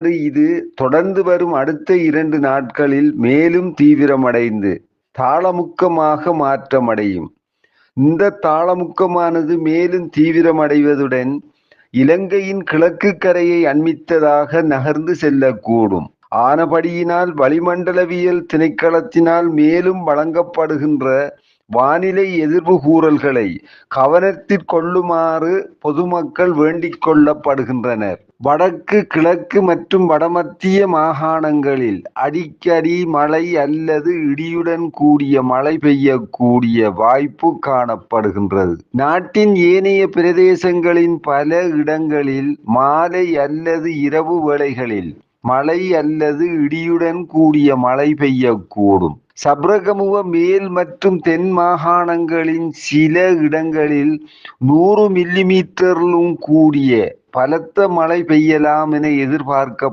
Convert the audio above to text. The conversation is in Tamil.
இது தொடர்ந்து வரும் அடுத்த 2 நாட்களில் மேலும் தீவிரமடைந்து தாளமுக்கமாக மாற்றமடையும். இந்த தாளமுக்கமானது மேலும் தீவிரமடைவதுடன் இலங்கையின் கிழக்கு கரையை அண்மித்ததாக நகர்ந்து செல்லக்கூடும். ஆனபடியினால் வளிமண்டலவியல் திணைக்களத்தினால் மேலும் வழங்கப்படுகின்ற வானிலை எதிர்வு கூறல்களை கவனத்திற்கொள்ளுமாறு பொதுமக்கள் வேண்டிக் கொள்ளப்படுகின்றனர். வடக்கு, கிழக்கு மற்றும் வடமத்திய மாகாணங்களில் அடிக்கடி மழை அல்லது இடியுடன் கூடிய மழை பெய்யக்கூடிய வாய்ப்பு காணப்படுகின்றது. நாட்டின் ஏனைய பிரதேசங்களின் பல இடங்களில் மாலை அல்லது இரவு வேளைகளில் மழை அல்லது இடியுடன் கூடிய மழை பெய்யக்கூடும். சப்ரகமுவ மேல் மற்றும் தென் மாகாணங்களின் சில இடங்களில் 100 மில்லிமீட்டரிலும் கூடிய பலத்த மழை பெய்யலாம் என எதிர்பார்க்க